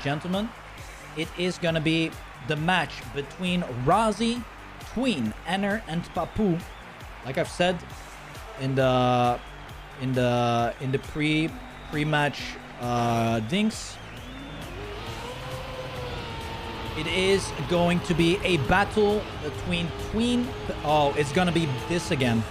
gentlemen, it is gonna be the match between Razi, Tween, Ener, and Papou. Like I've said in the pre-match dinks, it is going to be a battle between Tween. Oh, it's gonna be this again.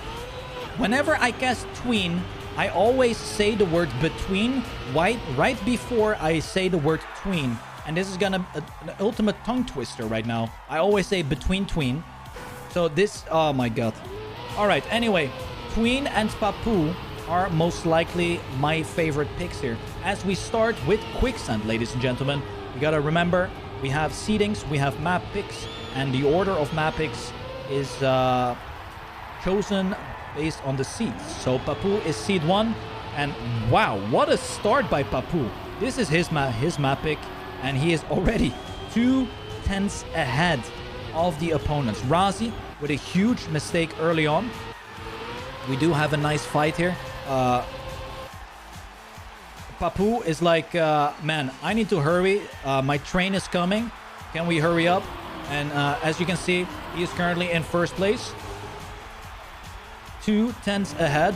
Whenever I cast Tween, I always say the word between right before I say the word Tween. And this is gonna an ultimate tongue twister right now. I always say between Tween. So this, oh my god. All right, anyway, Tween and Papou are most likely my favorite picks here. As we start with Quicksand, ladies and gentlemen, you gotta remember, we have seedings, we have map picks, and the order of map picks is chosen based on the seeds. So Papou is seed 1, and wow, what a start by Papou. This is his map pick, and he is already 2 tenths ahead of the opponents. Razi with a huge mistake early on. We do have a nice fight here. Papou is like, man, I need to hurry. My train is coming. Can we hurry up? And as you can see, he is currently in first place. 2 tenths ahead.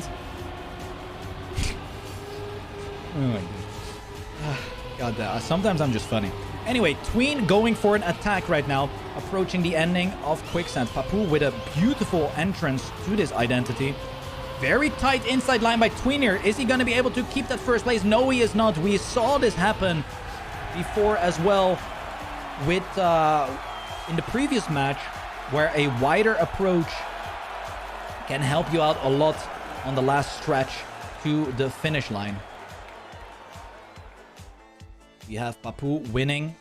Oh my God, sometimes I'm just funny. Anyway, Tween going for an attack right now, approaching the ending of Quicksand. Papou with a beautiful entrance to this identity. Very tight inside line by Tween here. Is he going to be able to keep that first place? No, he is not. We saw this happen before as well with in the previous match, where a wider approach can help you out a lot on the last stretch to the finish line. We have Papou winning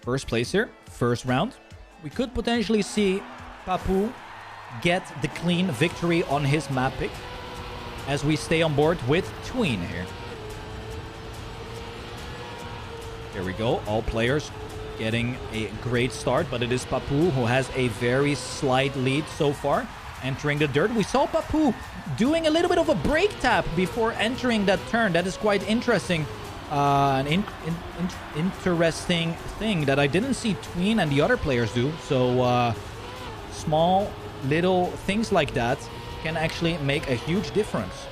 first place here, first round. We could potentially see Papou get the clean victory on his map pick as we stay on board with Tween here. There we go. All players getting a great start, but it is Papou who has a very slight lead so far. Entering the dirt, we saw Papou doing a little bit of a brake tap before entering that turn. That is quite interesting. An interesting thing that I didn't see Tween and the other players do. So small little things like that can actually make a huge difference.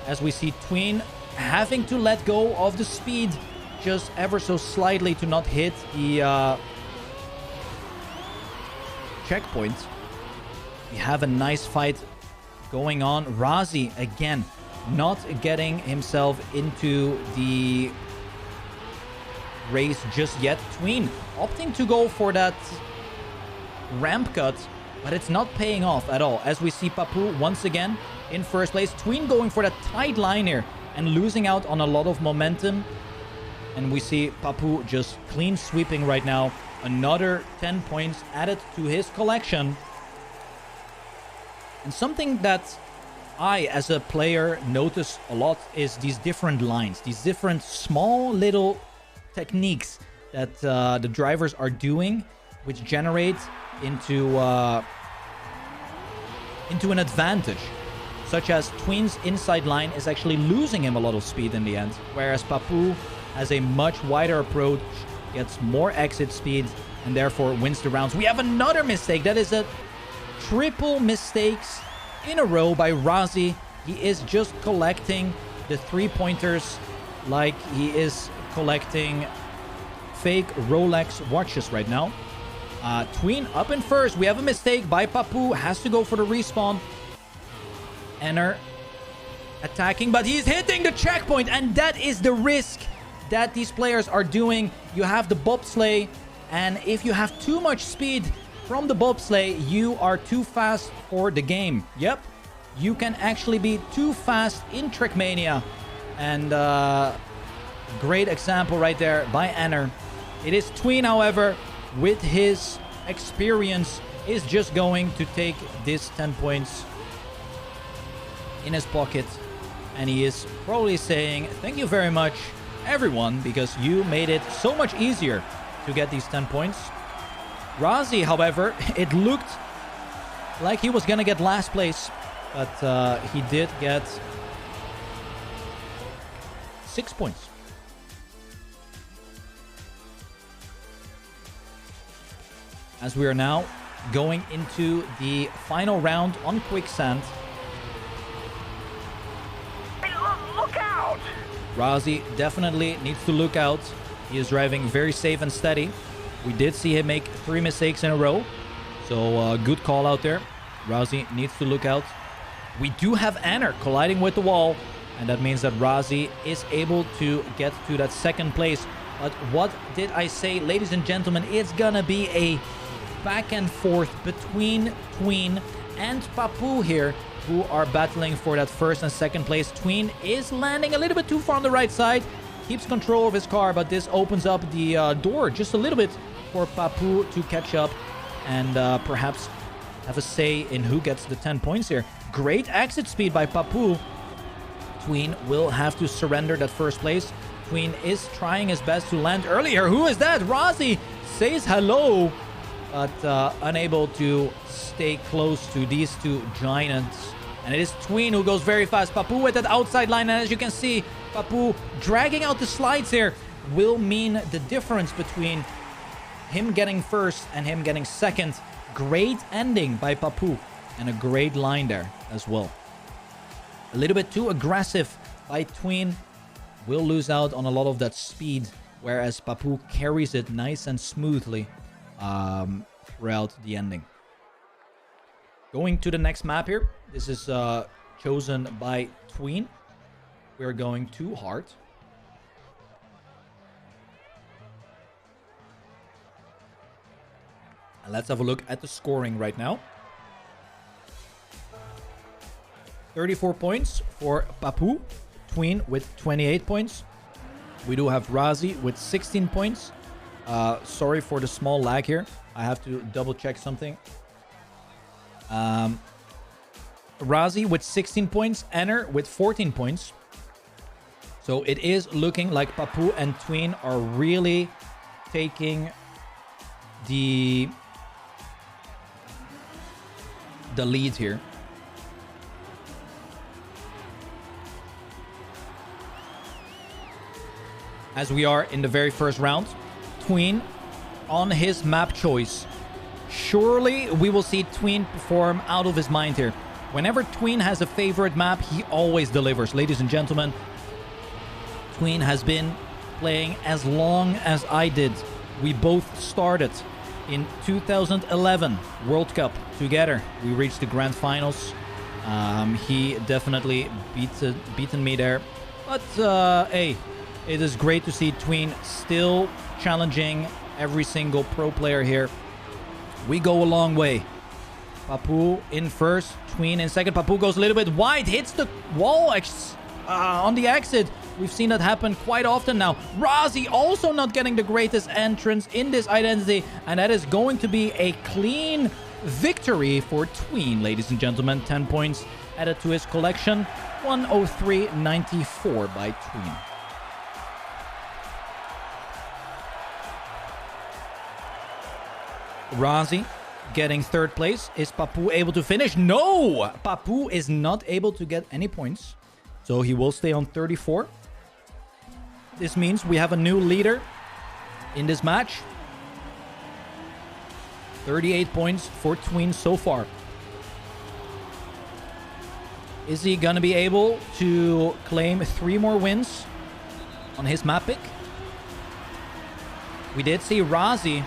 As we see Tween having to let go of the speed just ever so slightly to not hit the checkpoint. We have a nice fight going on. Razi again not getting himself into the race just yet. Tween opting to go for that ramp cut, but it's not paying off at all. As we see Papou once again in first place. Tween going for that tight line here and losing out on a lot of momentum. And we see Papou just clean sweeping right now. Another 10 points added to his collection. And something that I, as a player, notice a lot is these different lines, these different small little techniques that the drivers are doing, which generate into an advantage. Such as Tween's inside line is actually losing him a lot of speed in the end, whereas Papou has a much wider approach, gets more exit speed, and therefore wins the rounds. We have another mistake. That is a triple mistakes in a row by Razi. He is just collecting the 3-pointers like he is collecting fake Rolex watches right now. Tween up in first. We have a mistake by Papou. Has to go for the respawn. Ener attacking, but he's hitting the checkpoint, and that is the risk that these players are doing. You have the bobsleigh, and if you have too much speed from the bobsleigh, you are too fast for the game. Yep, you can actually be too fast in TrackMania, and great example right there by Ener. It is Tween, however, with his experience, is just going to take this 10 points in his pocket, and he is probably saying thank you very much, everyone, because you made it so much easier to get these 10 points. Razi, however, it looked like he was gonna get last place, but he did get 6 points. as we are now going into the final round on Quicksand. Hey, look out! Razi definitely needs to look out. He is driving very safe and steady. We did see him make 3 mistakes in a row. So good call out there. Razi needs to look out. We do have Ener colliding with the wall. And that means that Razi is able to get to that second place. But what did I say, ladies and gentlemen? It's gonna be a back and forth between Tween and Papou here, who are battling for that first and second place. Tween is landing a little bit too far on the right side. Keeps control of his car, but this opens up the door just a little bit for Papou to catch up and perhaps have a say in who gets the 10 points here. Great exit speed by Papou. Tween will have to surrender that first place. Tween is trying his best to land earlier. Who is that? Razi says hello, but unable to stay close to these two giants. And it is Tween who goes very fast. Papou with that outside line. And as you can see, Papou dragging out the slides here will mean the difference between him getting first and him getting second. Great ending by Papou. And a great line there as well. A little bit too aggressive by Tween. Will lose out on a lot of that speed, whereas Papou carries it nice and smoothly throughout the ending. Going to the next map here. This is chosen by Tween. We're going too hard. And let's have a look at the scoring right now. 34 points for Papou. Tween with 28 points. We do have Razi with 16 points. Sorry for the small lag here. I have to double check something. Razi with 16 points. Ener with 14 points. So it is looking like Papou and Tween are really taking the lead here. As we are in the very first round, Tween on his map choice. Surely we will see Tween perform out of his mind here. Whenever Tween has a favorite map, he always delivers. Ladies and gentlemen, Tween has been playing as long as I did. We both started in 2011 World Cup together. We reached the grand finals. He definitely beaten me there. But hey, it is great to see Tween still challenging every single pro player here. We go a long way. Papou in first, Tween in second. Papou goes a little bit wide, hits the wall on the exit. We've seen that happen quite often now. Razi also not getting the greatest entrance in this identity. And that is going to be a clean victory for Tween, ladies and gentlemen. 10 points added to his collection. 103.94 by Tween. Razi getting third place. Is Papou able to finish? No! Papou is not able to get any points. So he will stay on 34. This means we have a new leader in this match. 38 points for Tween so far. Is he going to be able to claim 3 more wins on his map pick? We did see Razi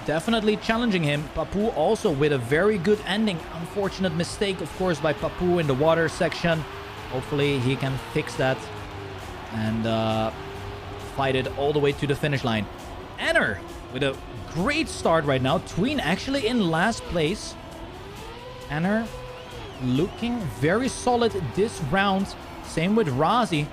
definitely challenging him. Papou also with a very good ending. Unfortunate mistake, of course, by Papou in the water section. Hopefully he can fix that and fight it all the way to the finish line. Ener with a great start right now. Tween actually in last place. Ener looking very solid this round. Same with Razi.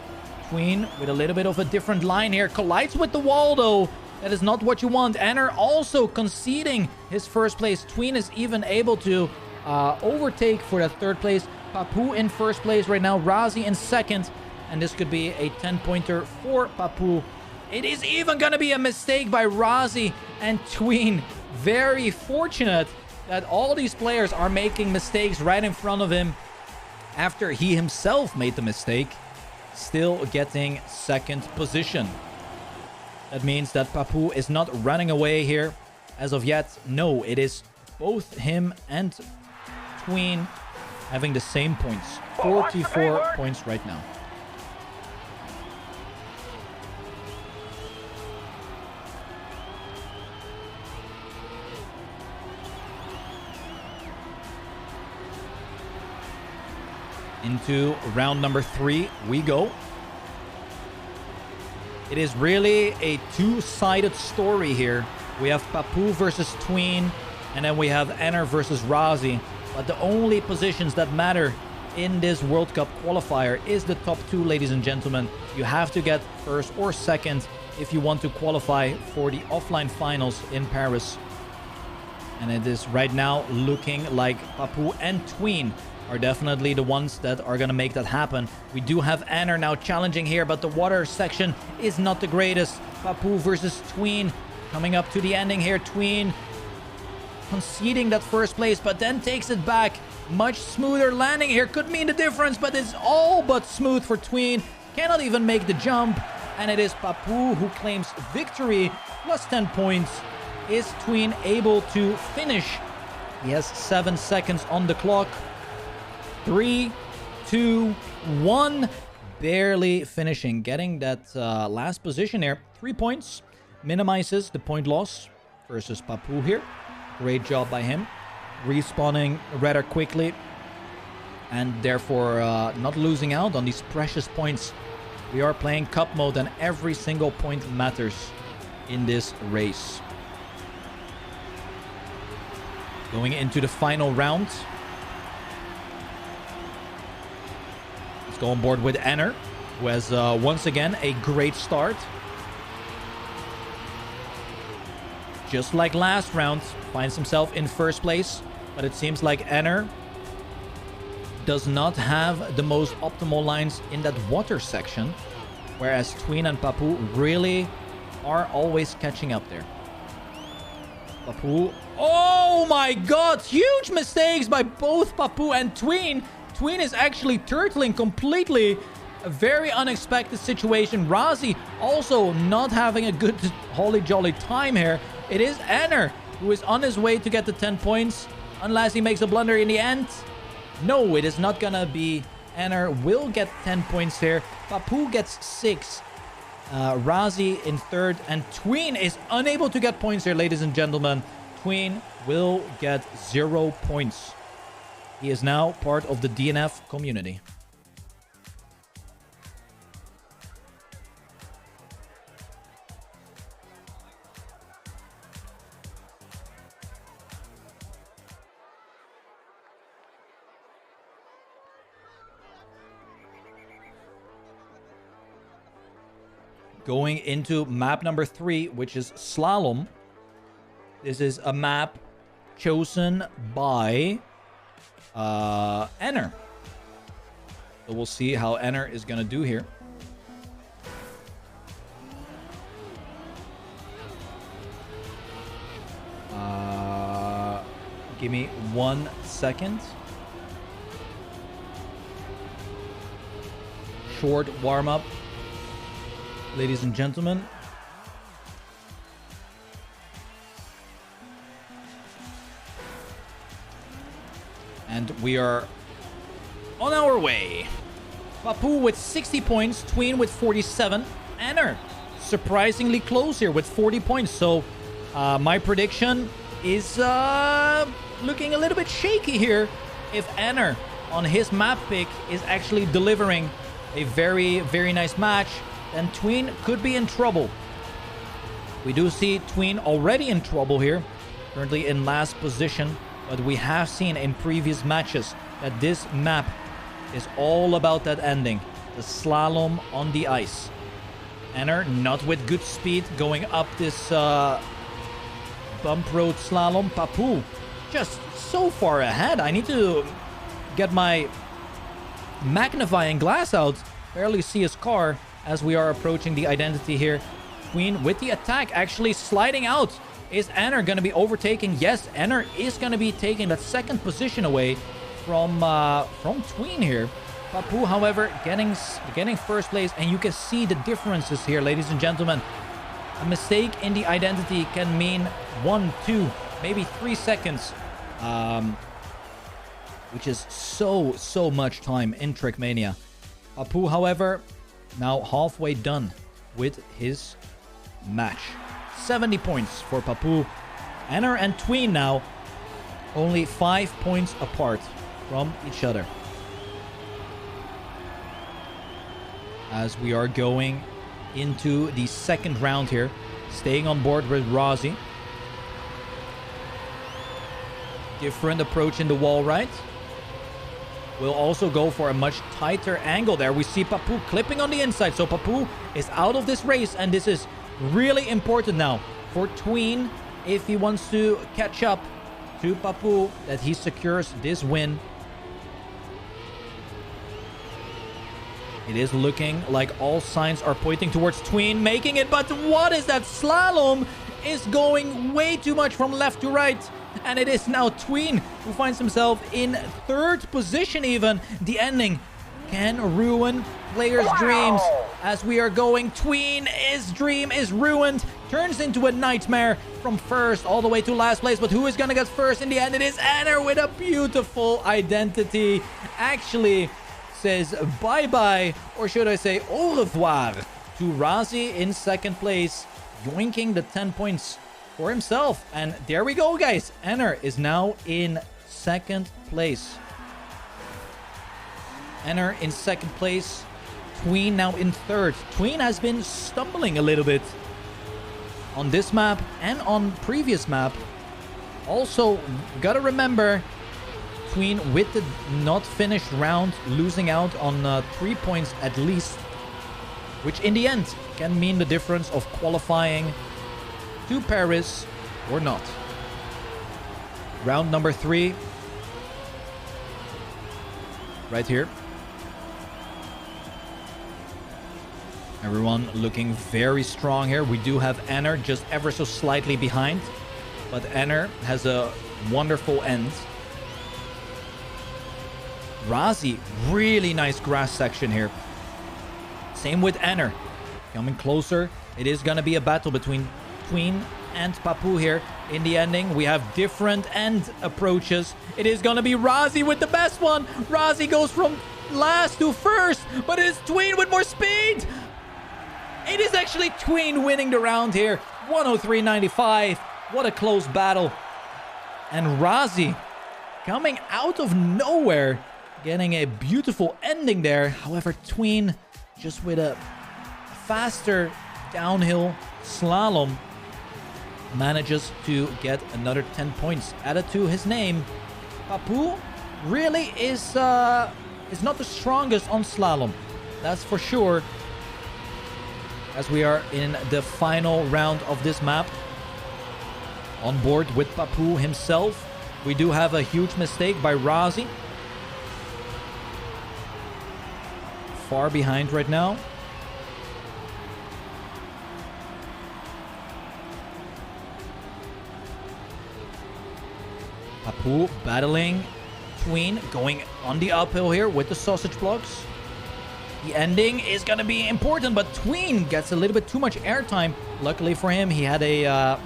Tween with a little bit of a different line here. Collides with the wall though. That is not what you want. Ener also conceding his first place. Tween is even able to overtake for that third place. Papou in first place right now. Razi in second. And this could be a 10-pointer for Papou. It is even going to be a mistake by Razi and Tween. Very fortunate that all these players are making mistakes right in front of him after he himself made the mistake. Still getting second position. That means that Papou is not running away here As of yet, no. It is both him and Tween having the same points. 44 points right now. Into round number 3 we go. It is really a two-sided story here. We have Papou versus Tween, and then we have Ener versus Razi. But the only positions that matter in this World Cup qualifier is the top 2, ladies and gentlemen. You have to get first or second if you want to qualify for the offline finals in Paris. And it is right now looking like Papou and Tween are definitely the ones that are going to make that happen. We do have Ener now challenging here, but the water section is not the greatest. Papou versus Tween coming up to the ending here. Tween conceding that first place, but then takes it back. Much smoother landing here. Could mean the difference, but it's all but smooth for Tween. Cannot even make the jump. And it is Papou who claims victory. Plus 10 points. Is Tween able to finish? He has 7 seconds on the clock. 3, 2, 1. Barely finishing. Getting that last position here. 3 points. Minimizes the point loss versus Papou here. Great job by him. Respawning rather quickly. And therefore not losing out on these precious points. We are playing cup mode and every single point matters in this race. Going into the final round. Let's go on board with Ener, who has once again a great start. Just like last round, finds himself in first place. But it seems like Ener does not have the most optimal lines in that water section. Whereas Tween and Papou really are always catching up there. Papou. Oh my god! Huge mistakes by both Papou and Tween. Tween is actually turtling completely. A very unexpected situation. Razi also not having a good holly jolly time here. It is Ener who is on his way to get the 10 points. Unless he makes a blunder in the end. No, it is not gonna be. Ener will get 10 points here. Papou gets 6. Razi in third. And Tween is unable to get points here, ladies and gentlemen. Tween will get 0 points. He is now part of the DNF community. Going into map number 3, which is Slalom. This is a map chosen by Ener. So we'll see how Ener is going to do here. Give me 1 second. Short warm-up, ladies and gentlemen. And we are on our way. Papou with 60 points, Tween with 47. Ener surprisingly close here with 40 points. So my prediction is looking a little bit shaky here. If Ener on his map pick is actually delivering a very, very nice match, then Tween could be in trouble. We do see Tween already in trouble here, currently in last position. But we have seen in previous matches that this map is all about that ending. The slalom on the ice. Ener not with good speed going up this bump road slalom. Papou just so far ahead. I need to get my magnifying glass out. Barely see his car as we are approaching the identity here. Tween with the attack actually sliding out. Is Ener going to be overtaking? Yes, Ener is going to be taking that second position away from Tween here. Papou, however, getting first place. And you can see the differences here, ladies and gentlemen. A mistake in the identity can mean 1, 2, maybe 3 seconds. Which is so much time in TrackMania. Papou, however, now halfway done with his match. 70 points for Papou. Ener and Tween now only 5 points apart from each other. As we are going into the second round here, staying on board with Razi. Different approach in the wall right. We'll also go for a much tighter angle there. We see Papou clipping on the inside. So Papou is out of this race. And this is really important now for Tween if he wants to catch up to Papou, that he secures this win. It is looking like all signs are pointing towards Tween making it. But what is that? Slalom is going way too much from left to right. And it is now Tween who finds himself in third position even. The ending can ruin players' dreams. As we are going, Tween's dream is ruined. Turns into a nightmare from first all the way to last place. But who is going to get first in the end? It is Ener with a beautiful identity. Actually says bye-bye, or should I say au revoir, to Razi in second place, yoinking the 10 points for himself. And there we go, guys. Ener is now in second place. Ener in second place. Tween now in third. Tween has been stumbling a little bit on this map and on previous map. Also, gotta remember, Tween with the not finished round, losing out on 3 points at least, which in the end can mean the difference of qualifying to Paris or not. Round number 3. Right here. Everyone looking very strong here. We do have Ener just ever so slightly behind. But Ener has a wonderful end. Razi, really nice grass section here. Same with Ener. Coming closer. It is going to be a battle between Tween and Papou here in the ending. We have different end approaches. It is going to be Razi with the best one. Razi goes from last to first, but it is Tween with more speed. It is actually Tween winning the round here. 103.95. What a close battle. And Razi coming out of nowhere, getting a beautiful ending there. However, Tween just with a faster downhill slalom manages to get another 10 points added to his name. Papou really is not the strongest on slalom, that's for sure. As we are in the final round of this map, on board with Papou himself, we do have a huge mistake by Razi. Far behind right now. Papou battling Tween, going on the uphill here with the sausage blocks. The ending is going to be important, but Tween gets a little bit too much airtime. Luckily for him, he had a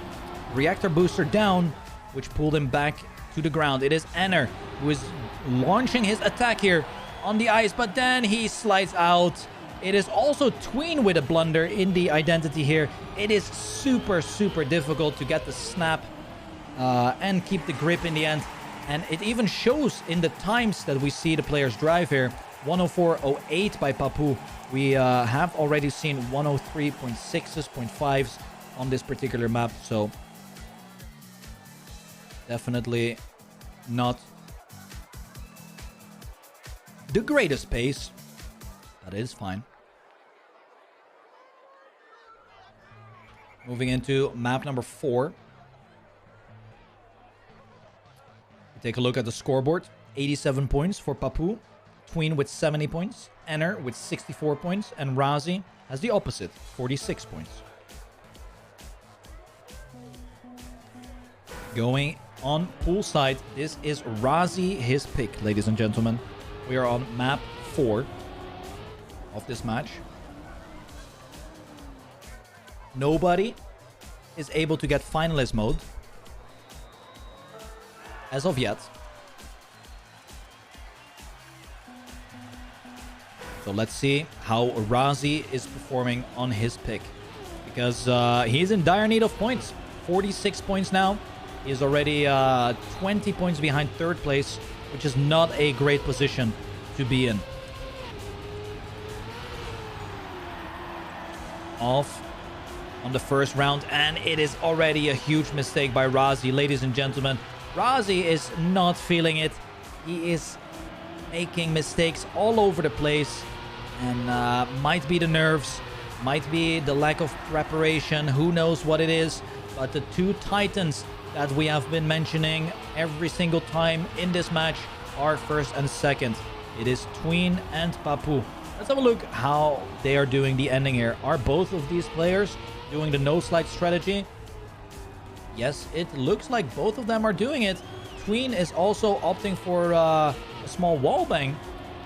reactor booster down, which pulled him back to the ground. It is Ener who is launching his attack here on the ice, but then he slides out. It is also Tween with a blunder in the identity here. It is super difficult to get the snap and keep the grip in the end. And it even shows in the times that we see the players drive here. 104.08 by Papou. We have already seen 103.6s, 0.5s on this particular map. So definitely not the greatest pace. That is fine. Moving into map number 4. We take a look at the scoreboard. 87 points for Papou. Tween with 70 points. Ener with 64 points. And Razi has the opposite, 46 points. Going on Poolside, this is Razi, his pick, ladies and gentlemen. We are on map 4 of this match. Nobody is able to get finalist mode. As of yet. So let's see how Razi is performing on his pick. Because he's in dire need of points. 46 points now. He's already 20 points behind third place, which is not a great position to be in. Off on the first round, and it is already a huge mistake by Razi, ladies and gentlemen. Razi is not feeling it. He is making mistakes all over the place, and might be the nerves, might be the lack of preparation, who knows what it is. But the two titans that we have been mentioning every single time in this match are first and second. It is Tween and Papou. Let's have a look how they are doing the ending here. Are both of these players doing the no slide strategy? Yes, it looks like both of them are doing it. Tween is also opting for a small wallbang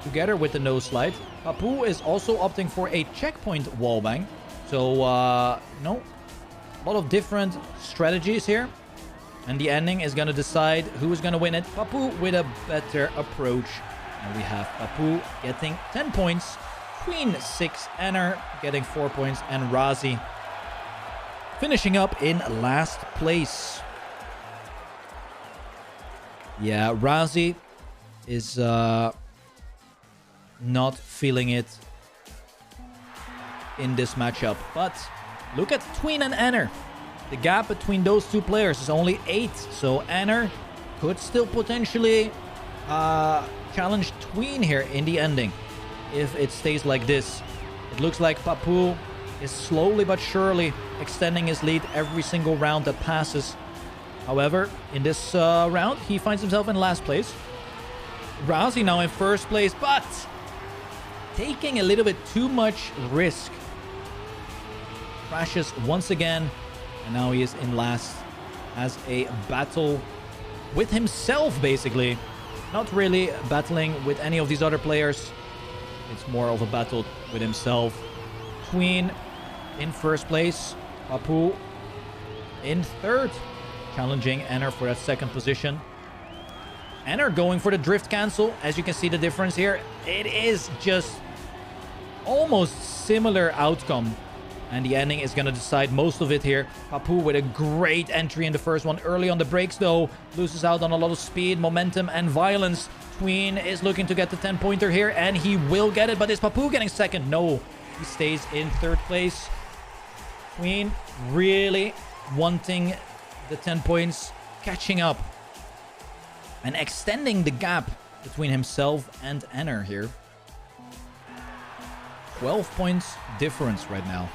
together with the no slide. Papou is also opting for a checkpoint wallbang. So, no, a lot of different strategies here. And the ending is going to decide who is going to win it. Papou with a better approach. And we have Papou getting 10 points. Tween 6. Ener getting 4 points. And Razi finishing up in last place. Yeah, Razi is not feeling it in this matchup. But look at Tween and Ener. The gap between those two players is only 8. So Ener could still potentially challenge Tween here in the ending if it stays like this. It looks like Papou is slowly but surely extending his lead every single round that passes. However, in this round, he finds himself in last place. Razi now in first place, but taking a little bit too much risk. Crashes once again. And now he is in last. Has a battle with himself, basically. Not really battling with any of these other players. It's more of a battle with himself. Tween in first place. Papou in third. Challenging Ener for that second position. Ener going for the drift cancel. As you can see the difference here. It is just almost similar outcome. And the ending is going to decide most of it here. Papou with a great entry in the first one. Early on the brakes, though. Loses out on a lot of speed, momentum, and violence. Tween is looking to get the 10-pointer here. And he will get it. But is Papou getting second? No. He stays in third place. Tween really wanting the 10 points. Catching up. And extending the gap between himself and Ener here. 12 points difference right now.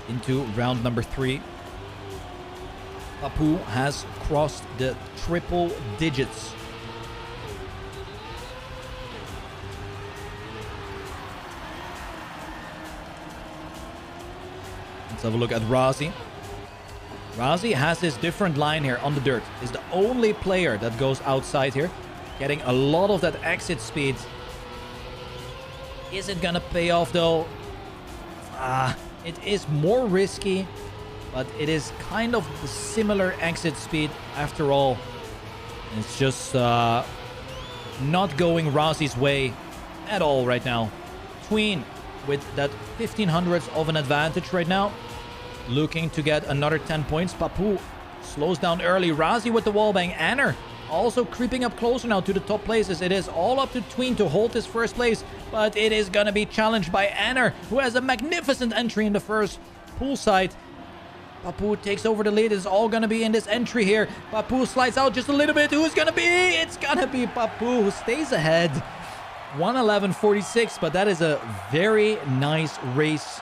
Into round number 3. Papou has crossed the triple digits. Let's have a look at Razi. Razi has this different line here on the dirt. Is the only player that goes outside here. Getting a lot of that exit speed. Is it gonna pay off though? It is more risky, but it is kind of the similar exit speed after all. It's just not going Razi's way at all right now. Tween with that 1500ths of an advantage right now. Looking to get another 10 points. Papou slows down early. Razi with the wallbang. Ener also creeping up closer now to the top places. It is all up to Tween to hold his first place, but it is going to be challenged by Ener, who has a magnificent entry in the first Poolside. Papou takes over the lead. It's all going to be in this entry here. Papou slides out just a little bit. Who's going to be? It's going to be Papou, who stays ahead. 1:11.46, but that is a very nice race.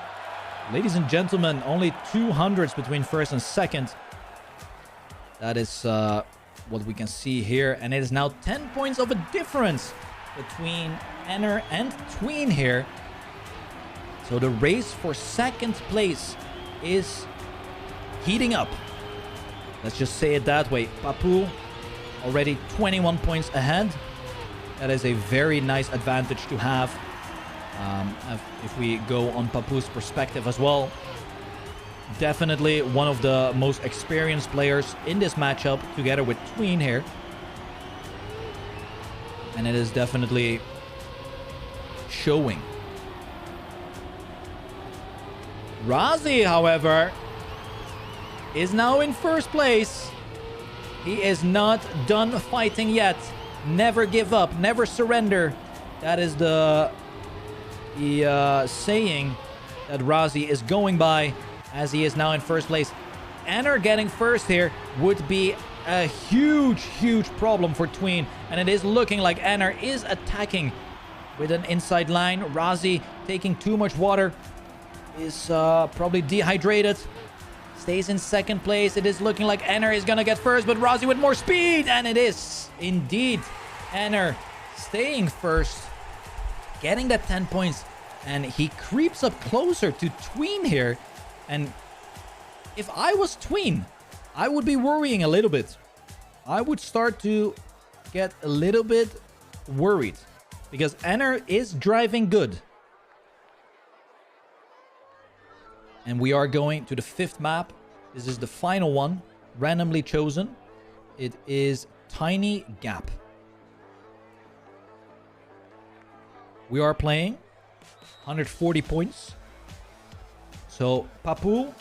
Ladies and gentlemen, only 200s between first and second. That is what we can see here. And it is now 10 points of a difference between Ener and Tween here. So the race for second place is heating up. Let's just say it that way. Papou already 21 points ahead. That is a very nice advantage to have. If we go on Papou's perspective as well, definitely one of the most experienced players in this matchup together with Tween here. And it is definitely showing. Razi, however, is now in first place. He is not done fighting yet. Never give up, never surrender. That is the saying that Razi is going by, as he is now in first place. Ener getting first here would be a huge problem for Tween, and it is looking like Ener is attacking with an inside line. Razi taking too much water, is probably dehydrated, stays in second place. It is looking like Ener is gonna get first, but Razi with more speed, and it is indeed Ener staying first, getting that 10 points, and he creeps up closer to Tween here. And if I was Tween, I would be worrying a little bit. I would start to get a little bit worried, because Ener is driving good. And we are going to the 5th map. This is the final one, randomly chosen. It is Tiny Gap. We are playing 140 points. So Papou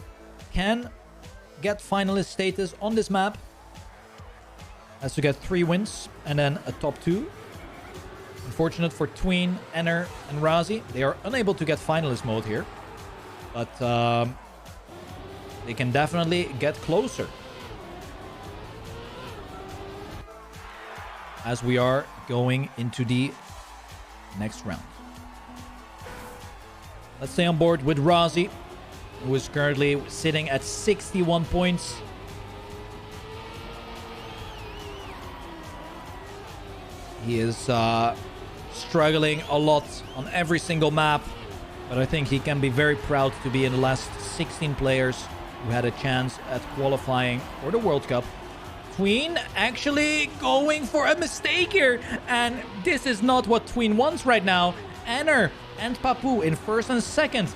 can get finalist status on this map. Has to get 3 wins and then a top 2. Unfortunate for Tween, Ener, and Razi. They are unable to get finalist mode here. But they can definitely get closer. As we are going into the next round. Let's stay on board with Razi, who is currently sitting at 61 points. He is struggling a lot on every single map, but I think he can be very proud to be in the last 16 players who had a chance at qualifying for the World Cup. Tween actually going for a mistake here, and this is not what Tween wants right now. Ener and Papou in first and second.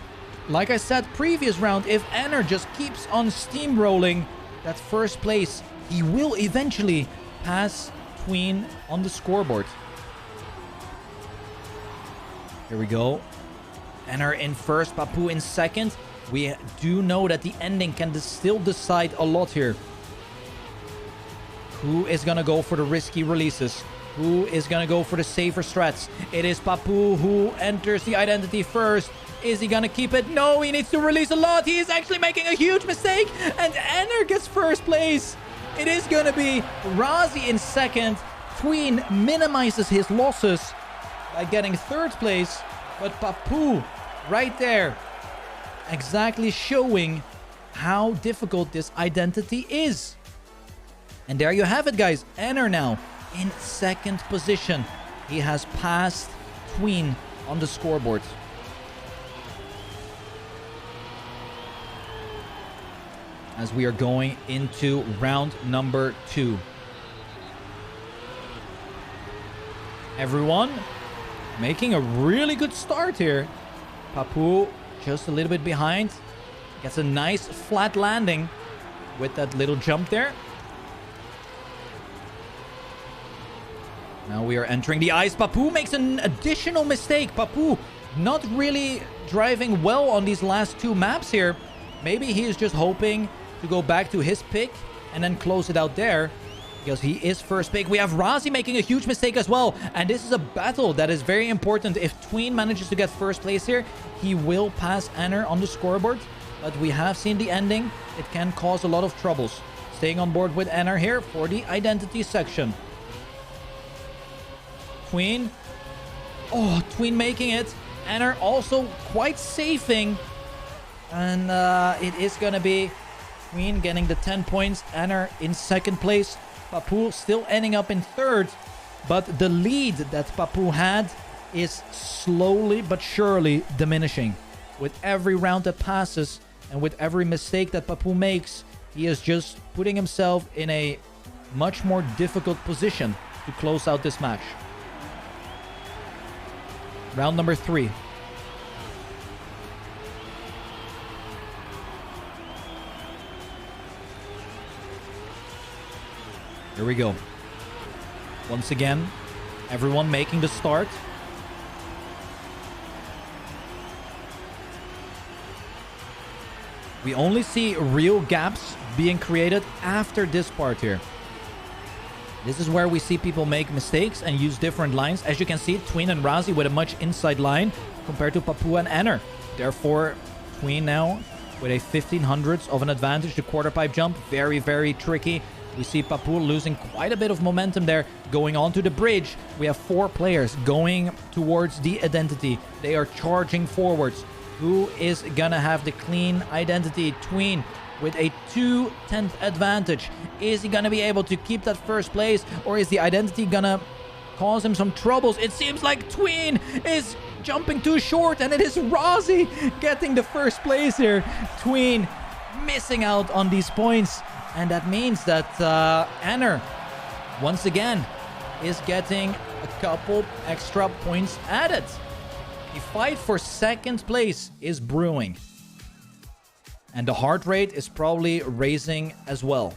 Like I said previous round, if Ener just keeps on steamrolling that first place, he will eventually pass Tween on the scoreboard. Here we go. Ener in first, Papou in second. We do know that the ending can still decide a lot here. Who is going to go for the risky releases? Who is going to go for the safer strats? It is Papou who enters the identity first. Is he going to keep it? No, he needs to release a lot. He is actually making a huge mistake. And Ener gets first place. It is going to be Razi in second. Tween minimizes his losses by getting third place. But Papou right there, exactly showing how difficult this identity is. And there you have it, guys. Ener now in second position. He has passed Tween on the scoreboard. As we are going into round number 2. Everyone making a really good start here. Papou just a little bit behind. Gets a nice flat landing with that little jump there. Now we are entering the ice. Papou makes an additional mistake. Papou not really driving well on these last 2 maps here. Maybe he is just hoping to go back to his pick and then close it out there, because he is first pick. We have Razi making a huge mistake as well. And this is a battle that is very important. If Tween manages to get first place here, he will pass Ener on the scoreboard. But we have seen the ending. It can cause a lot of troubles. Staying on board with Ener here for the identity section. Tween. Oh, Tween making it. Ener also quite safing. And it is going to be Tween getting the 10 points. Ener in second place. Papou still ending up in third. But the lead that Papou had is slowly but surely diminishing. With every round that passes and with every mistake that Papou makes, he is just putting himself in a much more difficult position to close out this match. Round number 3. Here we go. Once again, everyone making the start. We only see real gaps being created after this part here. This is where we see people make mistakes and use different lines. As you can see, Tween and Razi with a much inside line compared to Papou and Ener. Therefore, Tween now with a 1500ths of an advantage. The quarter pipe jump, very, very tricky. We see Papou losing quite a bit of momentum there. Going onto the bridge, we have 4 players going towards the identity. They are charging forwards. Who is gonna have the clean identity? Tween with a 2/10 advantage. Is he gonna be able to keep that first place, or is the identity gonna cause him some troubles? It seems like Tween is jumping too short, and it is Razi getting the first place here. Tween missing out on these points, and that means that Ener once again is getting a couple extra points added. The fight for second place is brewing. And the heart rate is probably raising as well.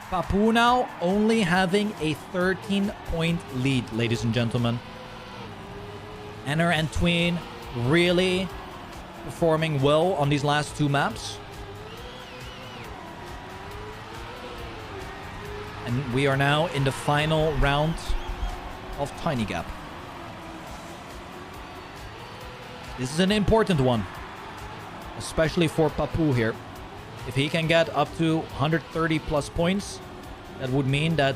Papou now only having a 13-point lead, ladies and gentlemen. Ener and Tween really performing well on these last 2 maps. And we are now in the final round of Tiny Gap. This is an important one, especially for Papou here. If he can get up to 130 plus points, that would mean that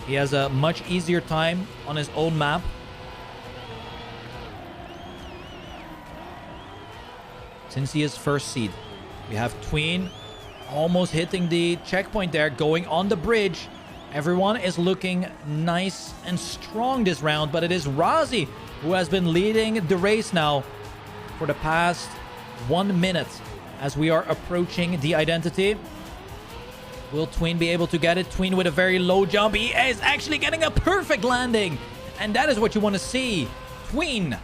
he has a much easier time on his own map. Since he is first seed. We have Tween almost hitting the checkpoint there, going on the bridge. Everyone is looking nice and strong this round, but it is Razi who has been leading the race now for the past 1 minute as we are approaching the identity. Will Tween be able to get it? Tween with a very low jump. He is actually getting a perfect landing, and that is what you want to see. Tween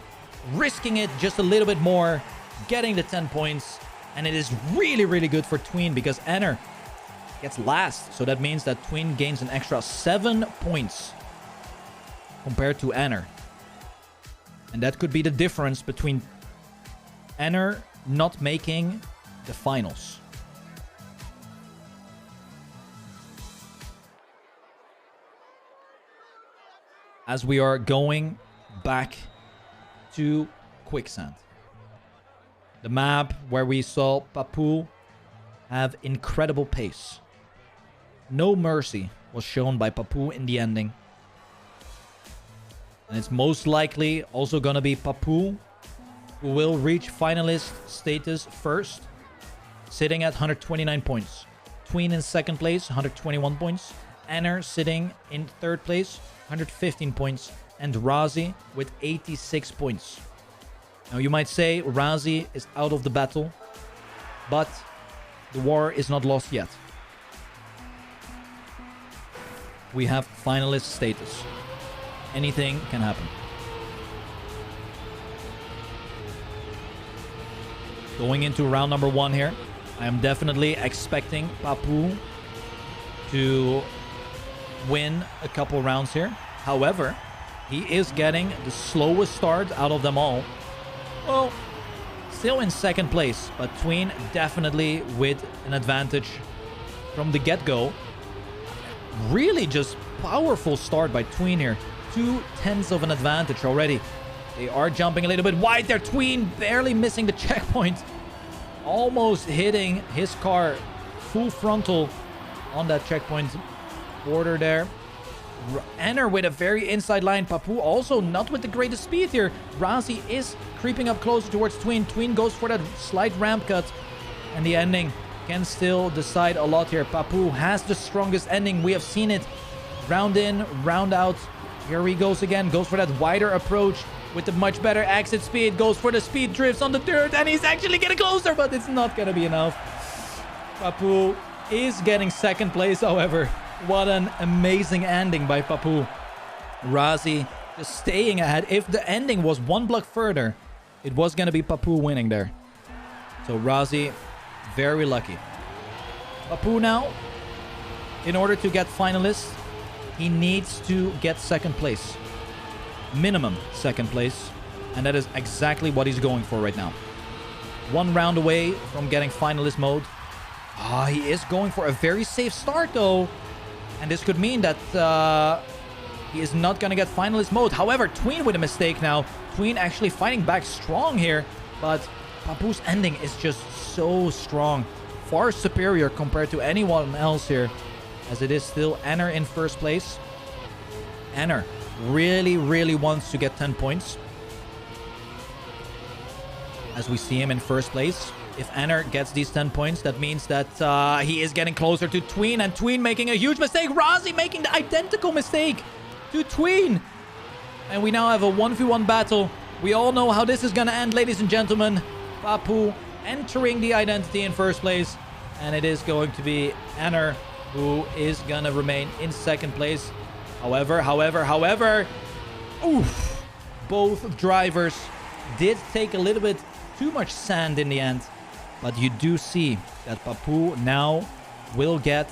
risking it just a little bit more, getting the 10 points, and it is really, really good for Tween because Ener gets last. So that means that Tween gains an extra 7 points compared to Ener. And that could be the difference between Ener not making the finals. As we are going back to Quicksand. The map where we saw Papou have incredible pace. No mercy was shown by Papou in the ending. And it's most likely also gonna be Papou who will reach finalist status first, sitting at 129 points. Tween in second place, 121 points. Ener sitting in third place, 115 points. And Razi with 86 points. Now you might say Razi is out of the battle, but the war is not lost yet. We have finalist status. Anything can happen. Going into round number 1 here, I am definitely expecting Papou to win a couple rounds here. However, he is getting the slowest start out of them all. Well, still in second place, but Tween definitely with an advantage from the get-go. Really just powerful start by Tween here. 2/10 of an advantage already. They are jumping a little bit wide there. Tween barely missing the checkpoint. Almost hitting his car full frontal on that checkpoint border there. Ener with a very inside line. Papou also not with the greatest speed here. Razi is creeping up closer towards Tween. Tween goes for that slight ramp cut. And the ending can still decide a lot here. Papou has the strongest ending. We have seen it. Round in, round out. Here he goes again. Goes for that wider approach with the much better exit speed. Goes for the speed drifts on the dirt. And he's actually getting closer, but it's not going to be enough. Papou is getting second place, however. What an amazing ending by Papou. Razi just staying ahead. If the ending was 1 block further, it was going to be Papou winning there. So Razi, very lucky. Papou now in order to get finalists, he needs to get second place. Minimum second place. And that is exactly what he's going for right now. 1 round away from getting finalist mode. He is going for a very safe start, though. And this could mean that he is not going to get finalist mode. However, Tween with a mistake now. Tween actually fighting back strong here. But Papou's ending is just so strong. Far superior compared to anyone else here. As it is still Ener in first place. Ener really, really wants to get 10 points. As we see him in first place. If Ener gets these 10 points, that means that he is getting closer to Tween. And Tween making a huge mistake. Razi making the identical mistake to Tween. And we now have a 1v1 battle. We all know how this is going to end, ladies and gentlemen. Papou entering the identity in first place. And it is going to be Ener who is going to remain in second place. However, oof, both drivers did take a little bit too much sand in the end. But you do see that Papou now will get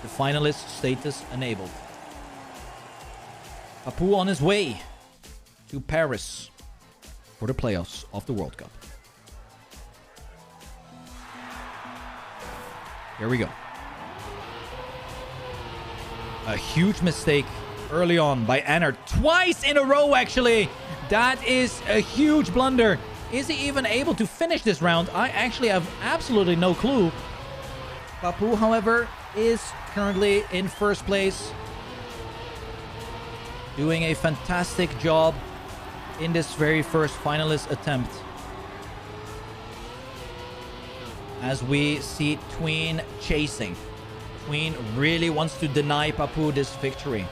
the finalist status enabled. Papou on his way to Paris for the playoffs of the World Cup. Here we go. A huge mistake early on by Ener. Twice in a row, actually. That is a huge blunder. Is he even able to finish this round? I actually have absolutely no clue. Papou, however, is currently in first place. Doing a fantastic job in this very first finalist attempt. As we see Tween chasing. Tween really wants to deny Papou this victory.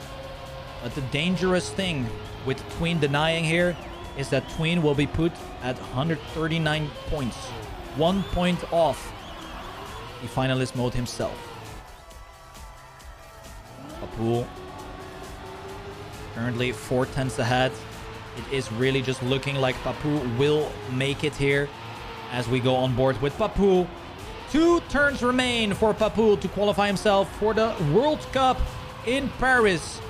But the dangerous thing with Tween denying here is that Tween will be put at 139 points. 1 point off the finalist mode himself. Papou currently 4/10 ahead. It is really just looking like Papou will make it here as we go on board with Papou. 2 turns remain for Papou to qualify himself for the World Cup in Paris.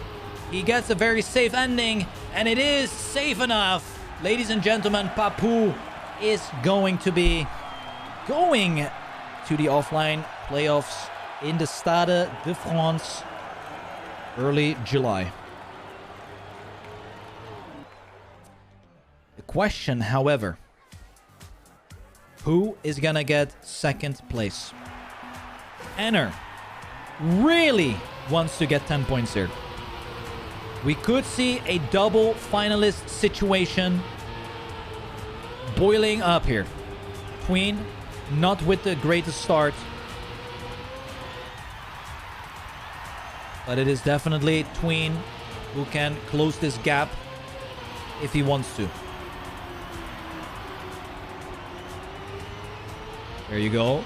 He gets a very safe ending, and it is safe enough. Ladies and gentlemen, Papou is going to be going to the offline playoffs in the Stade de France early July. The question, however, who is gonna get second place? Ener really wants to get 10 points here. We could see a double finalist situation boiling up here. Tween not with the greatest start. But it is definitely Tween who can close this gap if he wants to. There you go.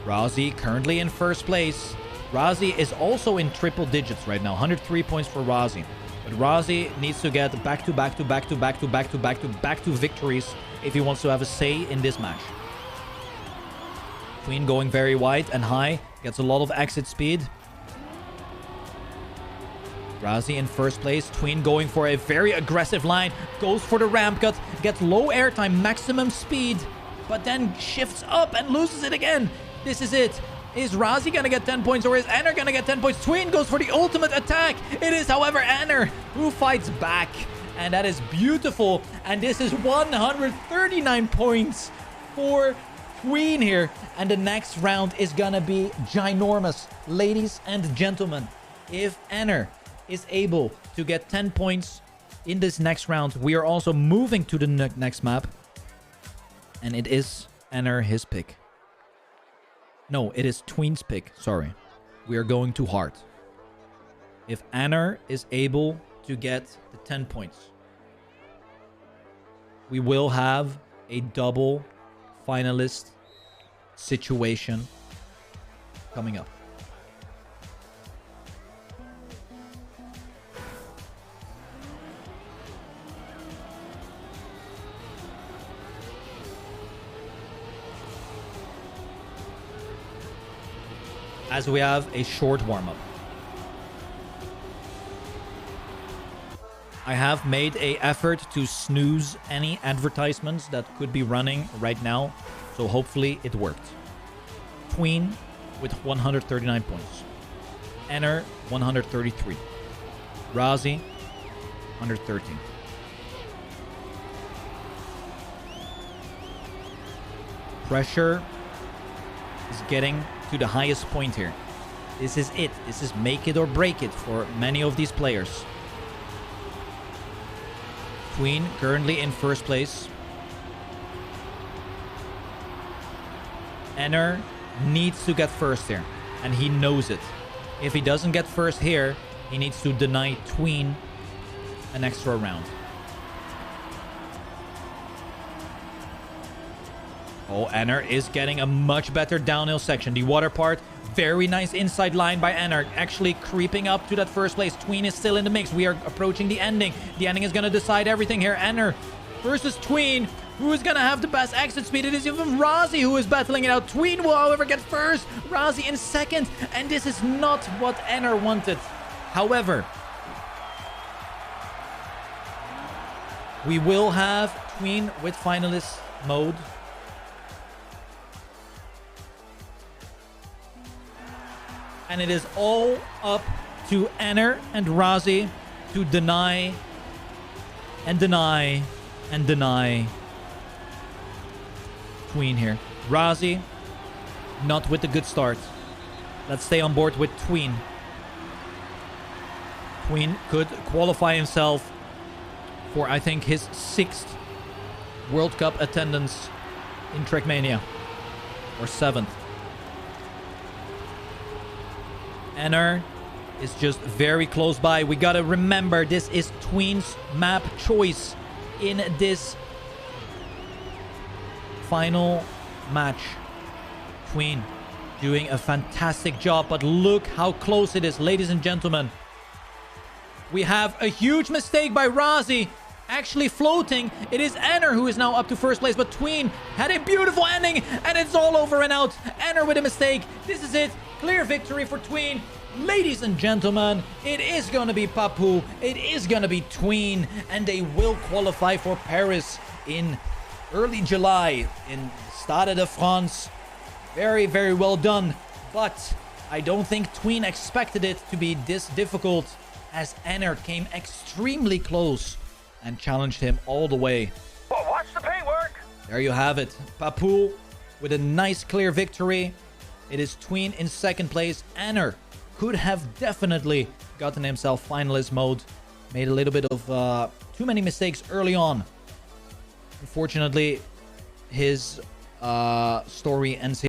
Razi currently in first place. Razi is also in triple digits right now. 103 points for Razi. But Razi needs to get back-to-back victories if he wants to have a say in this match. Tween going very wide and high. Gets a lot of exit speed. Razi in first place. Tween going for a very aggressive line. Goes for the ramp cut. Gets low airtime, maximum speed. But then shifts up and loses it again. This is it. Is Razi going to get 10 points or is Ener going to get 10 points? Tween goes for the ultimate attack. It is, however, Ener who fights back. And that is beautiful. And this is 139 points for Tween here. And the next round is going to be ginormous. Ladies and gentlemen, if Ener is able to get 10 points in this next round, we are also moving to the next map. And it is Ener his pick. No, it is Tween's pick. Sorry. We are going too hard. If Ener is able to get the 10 points, we will have a double finalist situation coming up. as we have a short warm-up. I have made an effort to snooze any advertisements that could be running right now, so hopefully it worked. Tween with 139 points. Ener, 133. Razi, 113. Pressure is getting to the highest point here. This is it. This is make it or break it for many of these players. Tween currently in first place. Ener needs to get first here, and he knows it. If he doesn't get first here, he needs to deny Tween an extra round. Oh, Ener is getting a much better downhill section. The water part, very nice inside line by Ener. Actually creeping up to that first place. Tween is still in the mix. We are approaching the ending. The ending is going to decide everything here. Ener versus Tween. Who is going to have the best exit speed? It is even Razi who is battling it out. Tween will, however, get first. Razi in second. And this is not what Ener wanted. However, we will have Tween with finalist mode. And it is all up to Ener and Razi to deny and deny and deny Tween here. Razi, not with a good start. Let's stay on board with Tween. Tween could qualify himself for, I think, his 6th World Cup attendance in TrackMania. Or 7th. Ener is just very close by. We gotta remember, this is Tween's map choice in this final match. Tween doing a fantastic job, but look how close it is, ladies and gentlemen. We have a huge mistake by Razi, actually floating. It is Ener who is now up to first place, but Tween had a beautiful ending, and it's all over and out. Ener with a mistake. This is it. Clear victory for Tween. Ladies and gentlemen, it is going to be Papou. It is going to be Tween, and they will qualify for Paris in early July in Stade de France. Very, very well done. But I don't think Tween expected it to be this difficult, as Ener came extremely close and challenged him all the way. Well, watch the paintwork. There you have it. Papou with a nice clear victory. It is Tween in second place. Ener could have definitely gotten himself finalist mode. Made a little bit of too many mistakes early on. Unfortunately, his story ends here.